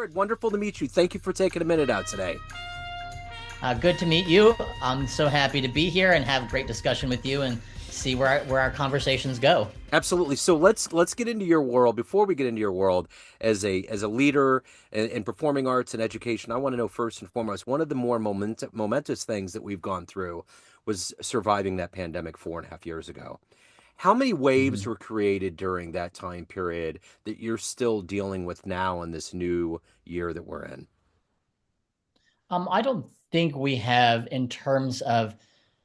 Jared, wonderful to meet you. Thank you for taking a minute out today. Good to meet you. I'm so happy to be here and have a great discussion with you and see where our conversations go. Absolutely. So let's get into your world. Before we get into your world as a leader in performing arts and education, I want to know first and foremost, one of the more momentous things that we've gone through was surviving that pandemic 4.5 years ago. How many waves Mhm. were created during that time period that you're still dealing with now in this new year that we're in? I don't think we have, in terms of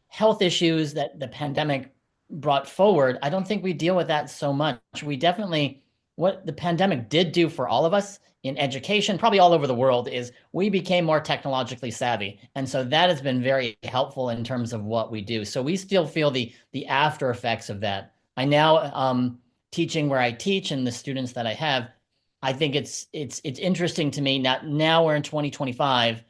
health issues that the pandemic brought forward, I don't think we deal with that so much. We definitely, what the pandemic did do for all of us in education, probably all over the world, is we became more technologically savvy. And so that has been very helpful in terms of what we do. So we still feel the after effects of that. I now teaching where I teach and the students that I have, I think it's interesting to me. Now we're in 2025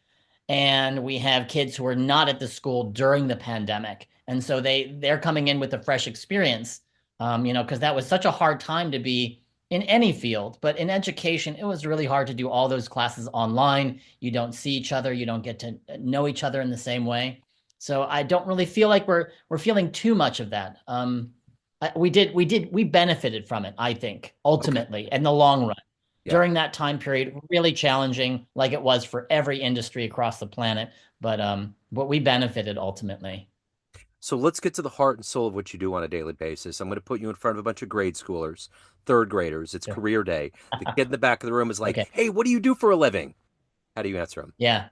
and we have kids who are not at the school during the pandemic, and so they're coming in with a fresh experience, because that was such a hard time to be in any field, but in education it was really hard to do all those classes online. You don't see each other, you don't get to know each other in the same way. So I don't really feel like we're feeling too much of that. We benefited from it, I think, Okay. ultimately in the long run Yeah. during that time period. Really challenging, like it was for every industry across the planet, but we benefited ultimately. So let's get to the heart and soul of what you do on a daily basis. I'm going to put you in front of a bunch of grade schoolers, third graders. It's Sure. career day. The kid in the back of the room is like, Okay. "Hey, what do you do for a living?" How do you answer him? Yeah.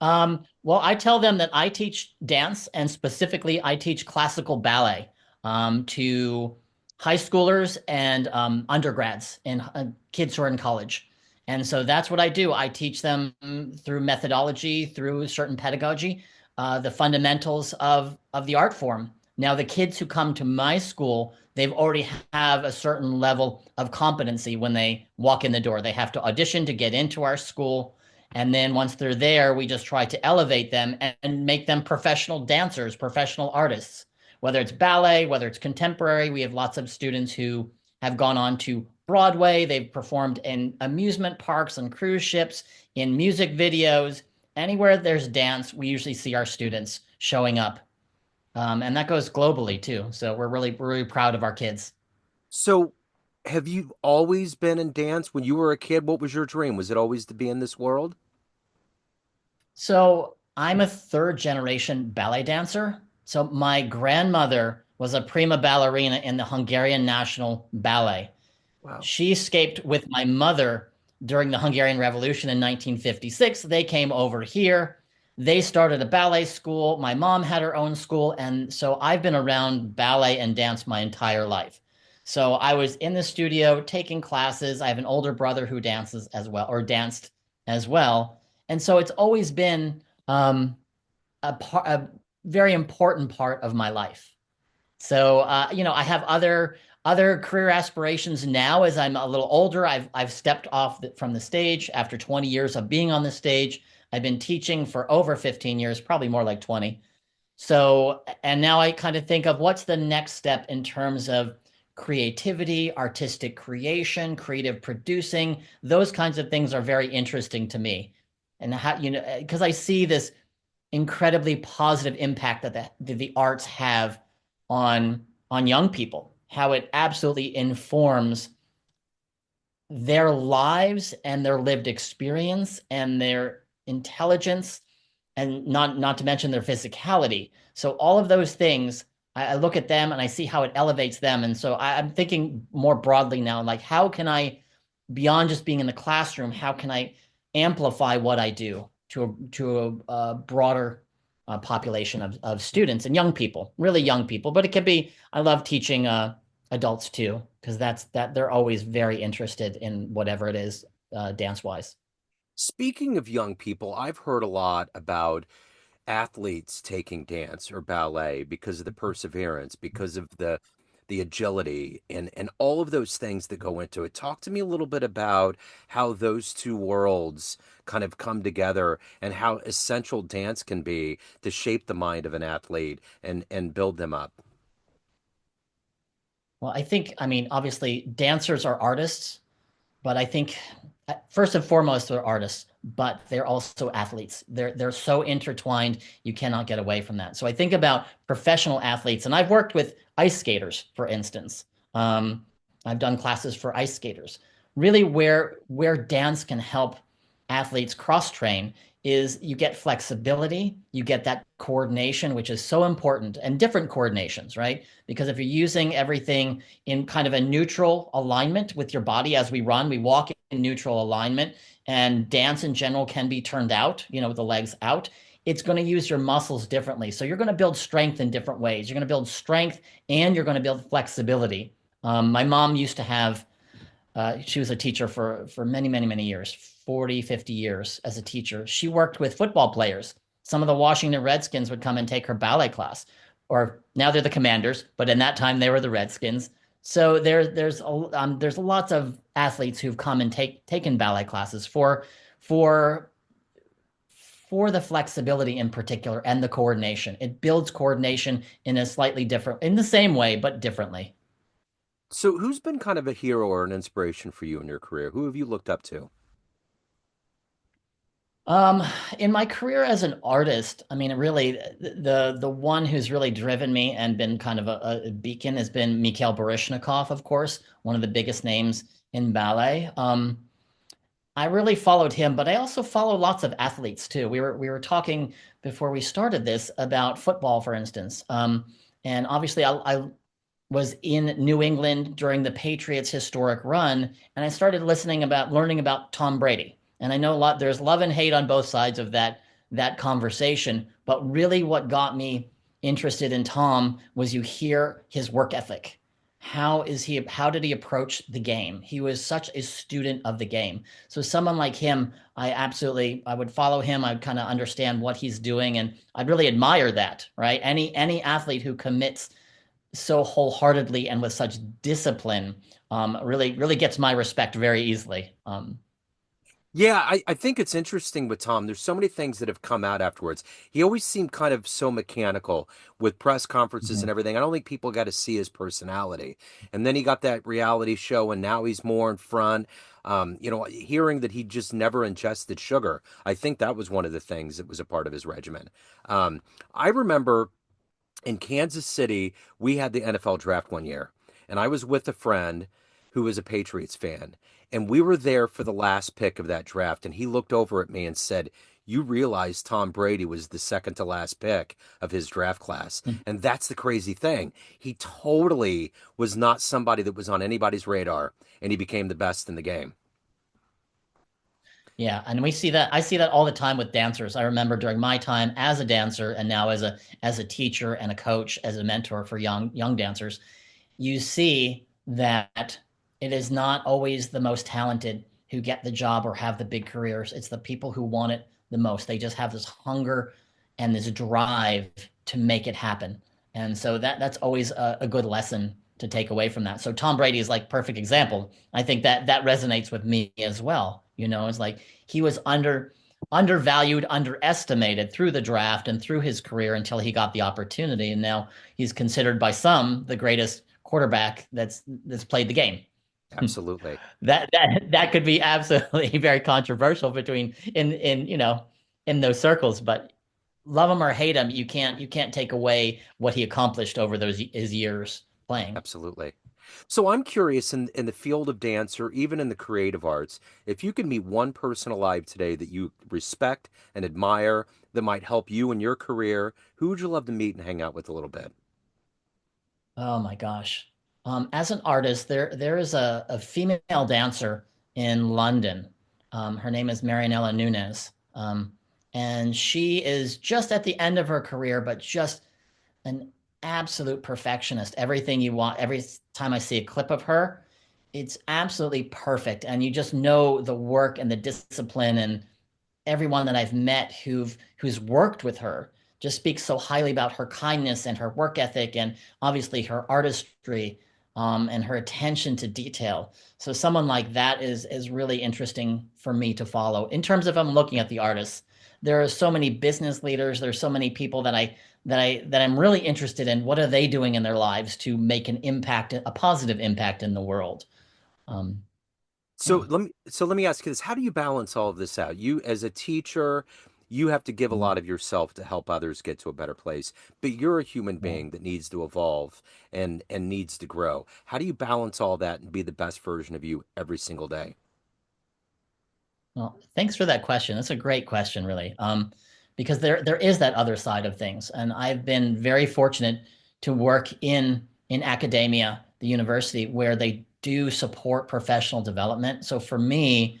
Well, I tell them that I teach dance, and specifically I teach classical ballet to high schoolers and undergrads and kids who are in college. And so that's what I do. I teach them through methodology, through certain pedagogy, the fundamentals of the art form. Now, the kids who come to my school, they've already have a certain level of competency when they walk in the door. They have to audition to get into our school. And then once they're there, we just try to elevate them and make them professional dancers, professional artists, whether it's ballet, whether it's contemporary. We have lots of students who have gone on to Broadway. They've performed in amusement parks and cruise ships, in music videos. Anywhere there's dance, we usually see our students showing up. And that goes globally too. So we're really proud of our kids. So, have you always been in dance when you were a kid? What was your dream? Was it always to be in this world? So I'm a third generation ballet dancer. So my grandmother was a prima ballerina in the Hungarian National Ballet. Wow. She escaped with my mother during the Hungarian Revolution in 1956. They came over here. They started a ballet school. My mom had her own school. And so I've been around ballet and dance my entire life. So I was in the studio taking classes. I have an older brother who dances as well, or danced as well. And so it's always been a very important part of my life. So I have other career aspirations now as I'm a little older. I've stepped off from the stage after 20 years of being on the stage. I've been teaching for over 15 years, probably more like 20. So, and now I kind of think of what's the next step in terms of creativity, artistic creation, creative producing. Those kinds of things are very interesting to me. And how, because I see this incredibly positive impact that the arts have on young people, how it absolutely informs their lives and their lived experience and their intelligence, and not to mention their physicality. So all of those things, I look at them and I see how it elevates them. And so I'm thinking more broadly now, like how can I, beyond just being in the classroom, how can I amplify what I do to a broader population of students and young people, really young people. But it could be, I love teaching adults too, because that they're always very interested in whatever it is, dance wise. Speaking of young people, I've heard a lot about athletes taking dance or ballet because of the perseverance, because of the agility and all of those things that go into it. Talk to me a little bit about how those two worlds kind of come together and how essential dance can be to shape the mind of an athlete and build them up. Well, I think, I mean, obviously dancers are artists, but I think first and foremost, they're artists, but they're also athletes. They're so intertwined, you cannot get away from that. So I think about professional athletes, and I've worked with ice skaters, for instance. Um, I've done classes for ice skaters. Really, where dance can help athletes cross train is you get flexibility, you get that coordination, which is so important, and different coordinations, right? Because if you're using everything in kind of a neutral alignment with your body as we run, we walk in neutral alignment, and dance in general can be turned out, with the legs out. It's going to use your muscles differently. So you're going to build strength in different ways. You're going to build strength and you're going to build flexibility. My mom used to have she was a teacher for many, many, many years, 40, 50 years as a teacher. She worked with football players. Some of the Washington Redskins would come and take her ballet class, or now they're the Commanders, but in that time they were the Redskins. So there's lots of athletes who've come and taken ballet classes for for the flexibility in particular and the coordination. It builds coordination in a slightly different, in the same way, but differently. So, who's been kind of a hero or an inspiration for you in your career? Who have you looked up to? Um, in my career as an artist, I mean, really, the one who's really driven me and been kind of a beacon has been Mikhail Baryshnikov, of course, one of the biggest names in ballet. I really followed him, but I also follow lots of athletes too. We were talking before we started this about football, for instance. And obviously, I was in New England during the Patriots' historic run, and I started learning about Tom Brady. And I know there's love and hate on both sides of that conversation, but really what got me interested in Tom was you hear his work ethic. How did he approach the game? He was such a student of the game. So someone like him, I would follow him. I'd kind of understand what he's doing, and I'd really admire that, right? Any athlete who commits so wholeheartedly and with such discipline really gets my respect very easily. Yeah, I think it's interesting with Tom. There's so many things that have come out afterwards. He always seemed kind of so mechanical with press conferences and Mhm. everything. I don't think people got to see his personality. And then he got that reality show, and now he's more in front. Hearing that he just never ingested sugar, I think that was one of the things that was a part of his regimen. Um, I remember in Kansas City, we had the NFL draft one year, and I was with a friend who was a Patriots fan, and we were there for the last pick of that draft, and he looked over at me and said, "You realize Tom Brady was the second to last pick of his draft class." And that's the crazy thing. He totally was not somebody that was on anybody's radar, and he became the best in the game. Yeah, and we see that. I see that all the time with dancers. I remember during my time as a dancer and now as a teacher and a coach, as a mentor for young dancers, you see that it is not always the most talented who get the job or have the big careers. It's the people who want it the most. They just have this hunger and this drive to make it happen. And so that's always a good lesson to take away from that. So Tom Brady is like perfect example. I think that resonates with me as well. It's like he was undervalued, underestimated through the draft and through his career until he got the opportunity. And now he's considered by some the greatest quarterback that's played the game. Absolutely. That could be absolutely very controversial between in those circles, but love him or hate him, you can't take away what he accomplished over those his years playing. Absolutely. So I'm curious in the field of dance or even in the creative arts, if you could meet one person alive today that you respect and admire that might help you in your career, who would you love to meet and hang out with a little bit? Oh my gosh. As an artist, there is a female dancer in London. Her name is Marianella Nunes. And she is just at the end of her career, but just an absolute perfectionist. Everything you want, every time I see a clip of her, it's absolutely perfect. And you just know the work and the discipline, and everyone that I've met who's worked with her just speaks so highly about her kindness and her work ethic and obviously her artistry, and her attention to detail. So someone like that is really interesting for me to follow. In terms of I'm looking at the artists, there are so many business leaders, there's so many people that I'm really interested in. What are they doing in their lives to make an impact, a positive impact in the world? Um, Yeah. So let me ask you this. How do you balance all of this out? You as a teacher, you have to give a lot of yourself to help others get to a better place, but you're a human Yeah. being that needs to evolve and needs to grow. How do you balance all that and be the best version of you every single day? Well, thanks for that question. That's a great question, really. Because there is that other side of things, and I've been very fortunate to work in academia, the university, where they do support professional development. So for me,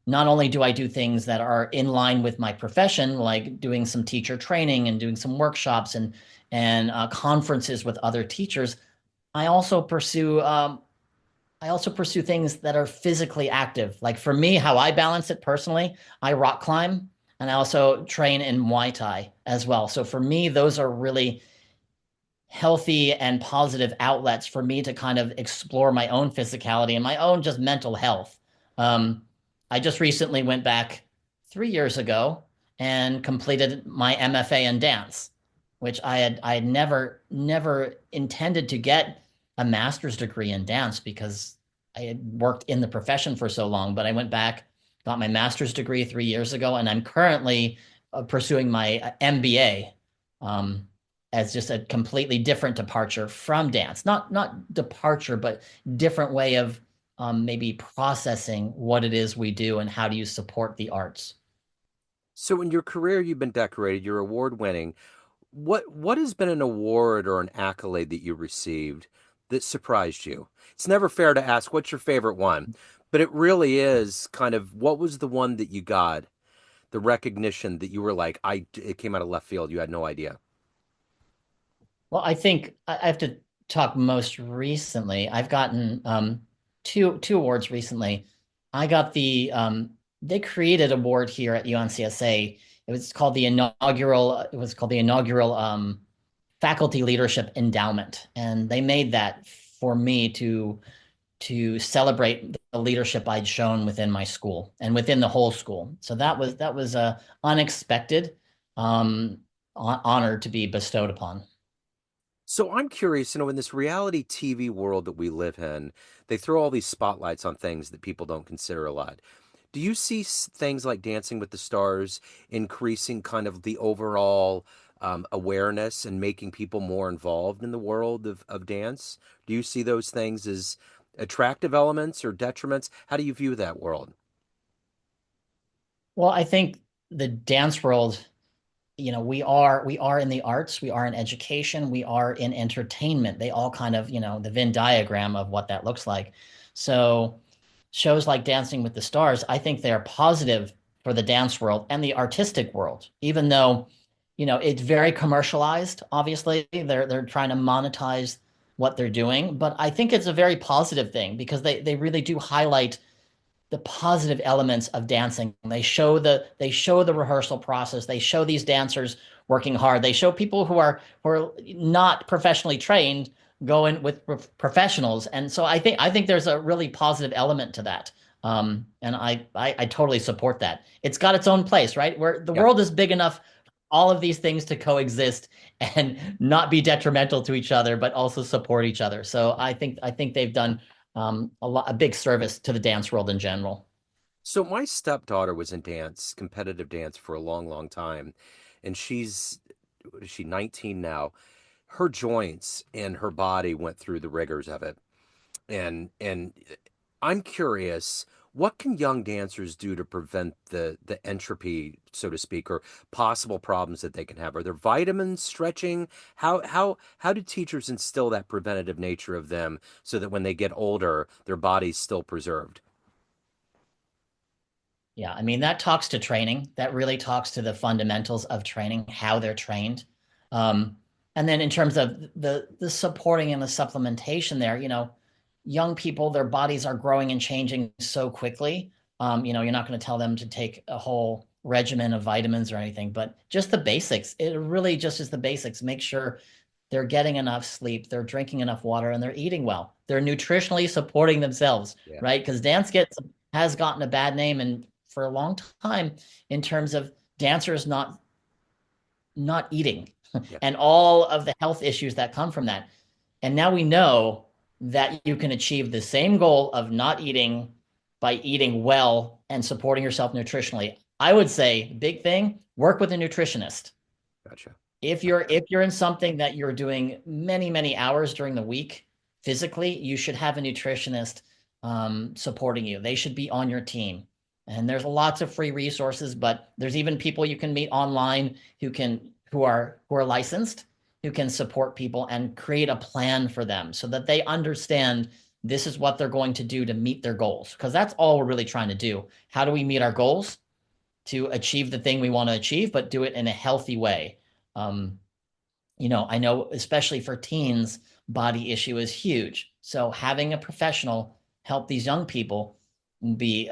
not only do I do things that are in line with my profession, like doing some teacher training and doing some workshops and conferences with other teachers, I also pursue I also pursue things that are physically active. Like for me, how I balance it personally, I rock climb and I also train in Muay Thai as well. So for me, those are really healthy and positive outlets for me to kind of explore my own physicality and my own just mental health. Um, I just recently went back 3 years ago and completed my MFA in dance, which I had never intended to get a master's degree in dance because I had worked in the profession for so long. But I went back, got my master's degree 3 years ago, and I'm currently pursuing my MBA. Um, as just a completely different departure from dance. Not departure, but different way of maybe processing what it is we do and how do you support the arts. So in your career, you've been decorated, you're award winning. What has been an award or an accolade that you received that surprised you? It's never fair to ask what's your favorite one, but it really is kind of what was the one that you got, the recognition that you were like, it came out of left field, you had no idea. Well, I think I have to talk most recently. I've gotten two awards recently. I got they created an award here at UNCSA. It was called the inaugural faculty leadership endowment, and they made that for me to celebrate the leadership I'd shown within my school and within the whole school. So that was a unexpected honor to be bestowed upon. So I'm curious, in this reality TV world that we live in, they throw all these spotlights on things that people don't consider a lot. Do you see things like Dancing with the Stars increasing kind of the overall awareness and making people more involved in the world of dance? Do you see those things as attractive elements or detriments? How do you view that world? Well, I think the dance world, we are in the arts, we are in education, we are in entertainment. They all kind of, the Venn diagram of what that looks like. So shows like Dancing with the Stars, I think they're positive for the dance world and the artistic world, even though, it's very commercialized, obviously. They're trying to monetize what they're doing, but I think it's a very positive thing because they really do highlight the positive elements of dancing. They show the rehearsal process. They show these dancers working hard. They show people who are not professionally trained going with professionals. And so I think there's a really positive element to that. And I totally support that. It's got its own place, right? Where the Yeah. world is big enough, all of these things to coexist and not be detrimental to each other, but also support each other. So I think they've done a big service to the dance world in general. So my stepdaughter was in dance, competitive dance for a long, long time, and what is she 19 now? Her joints and her body went through the rigors of it. And I'm curious, what can young dancers do to prevent the entropy, so to speak, or possible problems that they can have? Are there vitamins, stretching? How do teachers instill that preventative nature of them so that when they get older, their body's still preserved? Yeah, I mean that talks to training. That really talks to the fundamentals of training, how they're trained. Um, and then in terms of the supporting and the supplementation there, young people, their bodies are growing and changing so quickly. You're not going to tell them to take a whole regimen of vitamins or anything, but just the basics. It really just is the basics. Make sure they're getting enough sleep, they're drinking enough water, and they're eating well. They're nutritionally supporting themselves, Yeah. right? Because has gotten a bad name and for a long time in terms of dancers not eating Yeah. and all of the health issues that come from that. And now we know that you can achieve the same goal of not eating by eating well and supporting yourself nutritionally. I would say big thing, work with a nutritionist. Gotcha. If you're in something that you're doing many hours during the week physically, you should have a nutritionist supporting you. They should be on your team. And there's lots of free resources, but there's even people you can meet online who are licensed, who can support people and create a plan for them so that they understand this is what they're going to do to meet their goals. Because that's all we're really trying to do. How do we meet our goals? To achieve the thing we want to achieve, but do it in a healthy way. Um, I know especially for teens, body issue is huge. So having a professional help these young people be,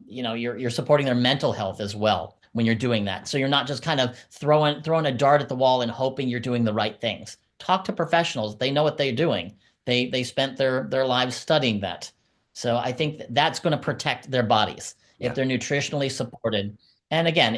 you're supporting their mental health as well when you're doing that. So you're not just kind of throwing a dart at the wall and hoping you're doing the right things. Talk to professionals. They know what they're doing. They spent their lives studying that. So I think that's going to protect their bodies if Yeah. they're nutritionally supported. And again,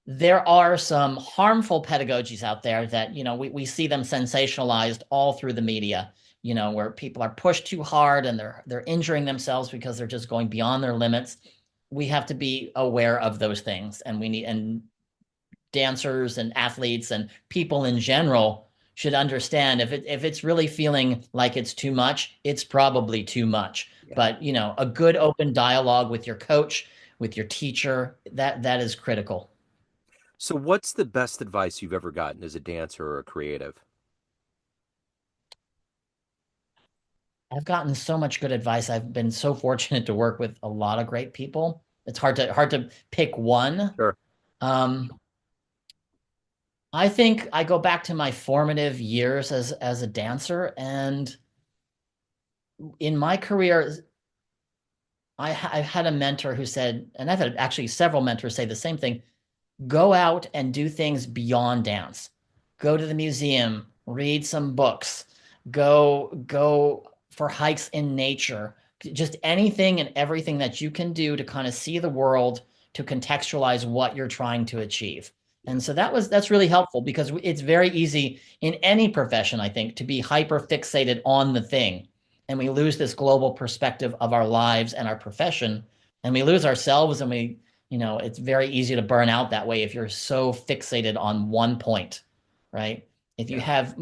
there are some harmful pedagogies out there that, we see them sensationalized all through the media, where people are pushed too hard and they're injuring themselves because they're just going beyond their limits. We have to be aware of those things, and dancers and athletes and people in general should understand if it's really feeling like it's too much, it's probably too much. Yeah. But, a good open dialogue with your coach, with your teacher, that is critical. So, what's the best advice you've ever gotten as a dancer or a creative? I've gotten so much good advice. I've been so fortunate to work with a lot of great people. It's hard to pick one. Sure. Um, I think I go back to my formative years as a dancer, and in my career, I've had a mentor who said, and I've had actually several mentors say the same thing: go out and do things beyond dance. Go to the museum, read some books, go for hikes in nature. Just anything and everything that you can do to kind of see the world, to contextualize what you're trying to achieve. Yeah. And so that's really helpful because it's very easy in any profession, I think, to be hyper fixated on the thing. And we lose this global perspective of our lives and our profession, and we lose ourselves, and it's very easy to burn out that way if you're so fixated on one point, right? If you Yeah. have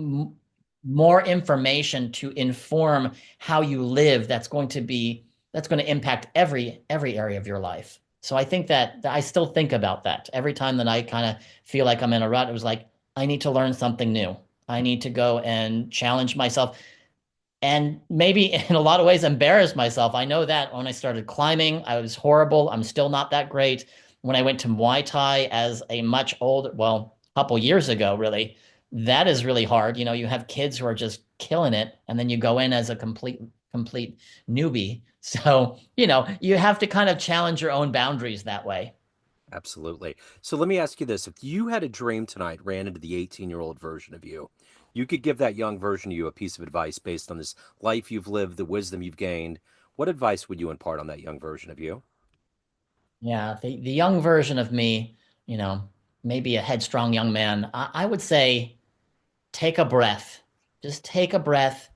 more information to inform how you live, that's going to impact every area of your life. So I think that I still think about that every time that I kind of feel like I'm in a rut. It was like, I need to learn something new. I need to go and challenge myself and maybe in a lot of ways embarrassed myself. I know that when I started climbing, I was horrible. I'm still not that great. When I went to Muay Thai as a much older, well, a couple years ago, really, that is really hard. You have kids who are just killing it, and then you go in as a complete newbie. So, you have to kind of challenge your own boundaries that way. Absolutely. So let me ask you this. If you had a dream tonight, ran into the 18-year-old version of you, you could give that young version of you a piece of advice based on this life you've lived, the wisdom you've gained. What advice would you impart on that young version of you? Yeah, the young version of me, you know, maybe a headstrong young man, I would say take a breath. Just take a breath.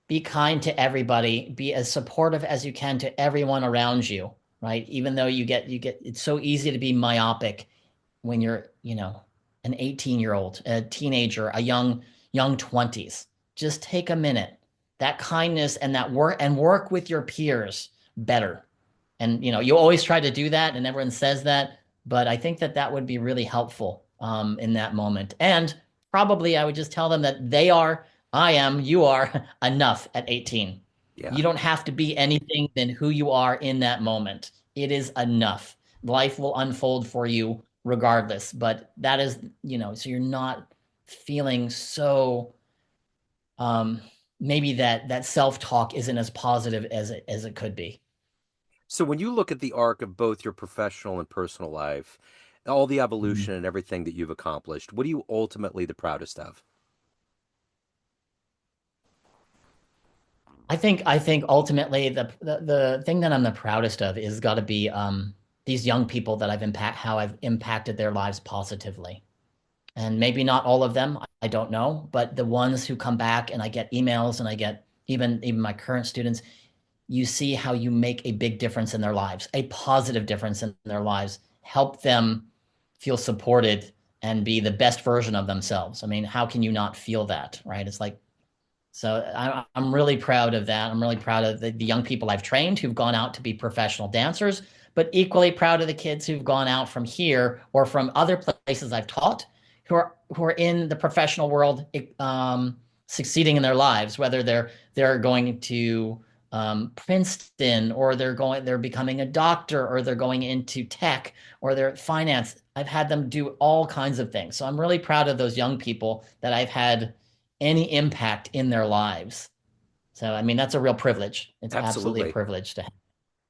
Be kind to everybody. Be as supportive as you can to everyone around you, right? Even though it's so easy to be myopic when you're, an 18-year-old, a teenager, a young 20s. Just take a minute. That kindness and that work with your peers better. And you always try to do that, and everyone says that, but I think that would be really helpful in that moment. And probably I would just tell them that I am, you are enough at 18. Yeah. You don't have to be anything than who you are in that moment. It is enough. Life will unfold for you regardless, but that is, so you're not feeling so um maybe that self-talk isn't as positive as it could be. So when you look at the arc of both your professional and personal life, all the Mhm. evolution and everything that you've accomplished, what are you ultimately the proudest of? I think ultimately the thing that I'm the proudest of is got to be these young people that how I've impacted their lives positively. And maybe not all of them, I don't know, but the ones who come back and I get emails and I get even my current students, you see how you make a big difference in their lives, a positive difference in their lives, help them feel supported and be the best version of themselves. I mean, how can you not feel that, right? It's like, so I'm really proud of that. I'm really proud of the young people I've trained who've gone out to be professional dancers, but equally proud of the kids who've gone out from here or from other places I've taught who are in the professional world, succeeding in their lives, whether they're going to Princeton, or they're becoming a doctor, or they're going into tech, or they're finance. I've had them do all kinds of things. So I'm really proud of those young people that I've had any impact in their lives. So, I mean, that's a real privilege. It's absolutely a Absolutely. privilege to have.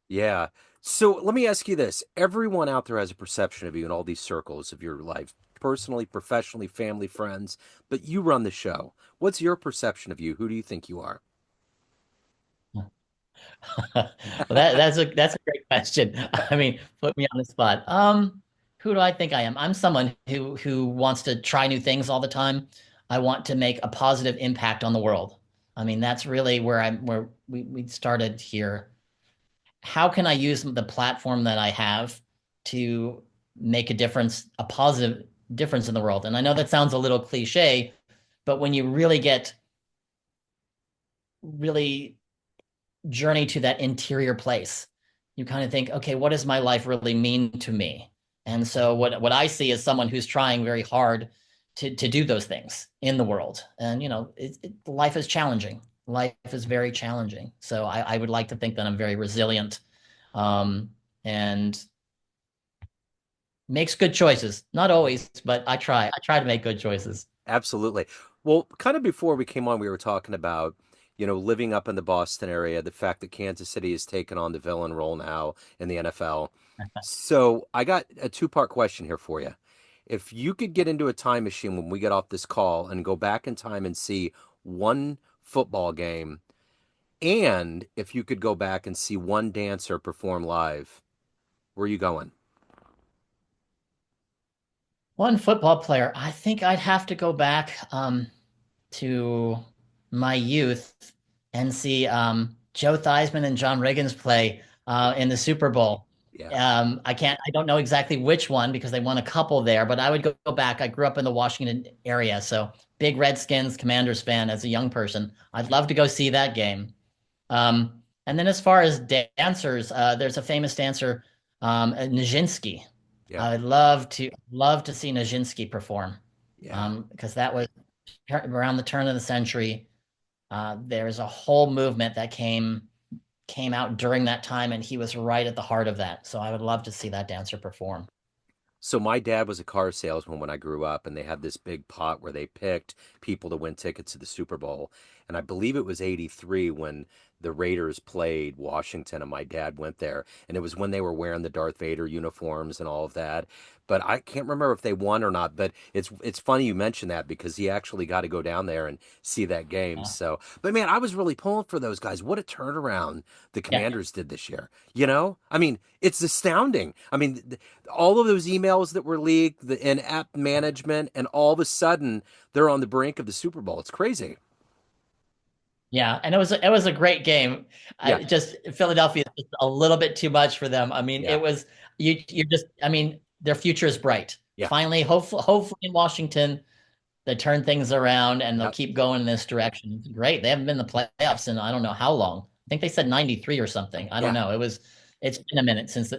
Yeah. So let me ask you this. Everyone out there has a perception of you in all these circles of your life, personally, professionally, family, friends, but you run the show. What's your perception of you? Who do you think you are? Well, that's a great question. I mean, put me on the spot. Who do I think I am? I'm someone who wants to try new things all the time. I want to make a positive impact on the world. I mean, that's really where we started here. How can I use the platform that I have to make a difference, a positive difference in the world? And I know that sounds a little cliche, but when you really journey to that interior place, you kind of think, okay, what does my life really mean to me? And so what I see is someone who's trying very hard to do those things in the world. And life is challenging. Life is very challenging. So I would like to think that I'm very resilient, um, and makes good choices. Not always, but I try. I try to make good choices. Absolutely. Well, kind of before we came on, we were talking about, living up in the Boston area, the fact that Kansas City has taken on the villain role now in the NFL. So I got a two-part question here for you. If you could get into a time machine when we get off this call and go back in time and see one football game, and if you could go back and see one dancer perform live, where are you going? One football player, I think I'd have to go back to my youth and see Joe Theismann and John Riggins play in the Super Bowl. Yeah. I don't know exactly which one because they won a couple there, but I would go back. I grew up in the Washington area, so big Redskins, Commanders fan as a young person. I'd love to go see that game. And then as far as dancers, there's a famous dancer, Nijinsky. Yeah. I would love to see Nijinsky perform, Yeah. because that was around the turn of the century. There's a whole movement that came out during that time, and he was right at the heart of that. So I would love to see that dancer perform. So my dad was a car salesman when I grew up, and they had this big pot where they picked people to win tickets to the Super Bowl. And I believe it was 83 when the Raiders played Washington, and my dad went there. And it was when they were wearing the Darth Vader uniforms and all of that. But I can't remember if they won or not. But it's funny you mentioned that because he actually got to go down there and see that game. Yeah, So, but man, I was really pulling for those guys. What a turnaround the yeah, Commanders did this year. I mean, it's astounding. I mean, all of those emails that were leaked, the in-app management, and all of a sudden they're on the brink of the Super Bowl. It's crazy. yeah. And it was a great game. Yeah, I just Philadelphia is just a little bit too much for them. I mean, yeah, it was you just I mean, their future is bright. yeah, Finally, hopefully in Washington, they turn things around and they'll yeah, keep going in this direction. It's great. They haven't been in the playoffs in I don't know how long. I think they said 93 or something. I don't yeah, know. It's been a minute since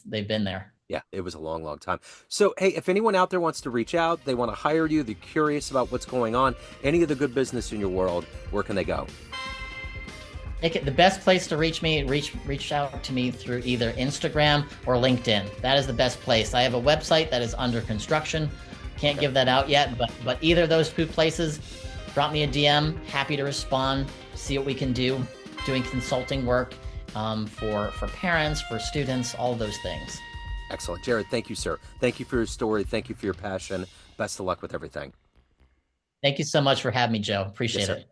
they've been there. yeah. It was a long, long time. So, hey, if anyone out there wants to reach out, they want to hire you, they're curious about what's going on, any of the good business in your world, where can they go? The best place to reach out to me through either Instagram or LinkedIn. That is the best place. I have a website that is under construction. Can't Okay, give that out yet, but either of those two places, drop me a DM. Happy to respond. See what we can do. Doing consulting work, for parents, for students, all those things. excellent. Jared, thank you, sir. Thank you for your story. Thank you for your passion. Best of luck with everything. Thank you so much for having me, Joe. Yes, Appreciate sir. it.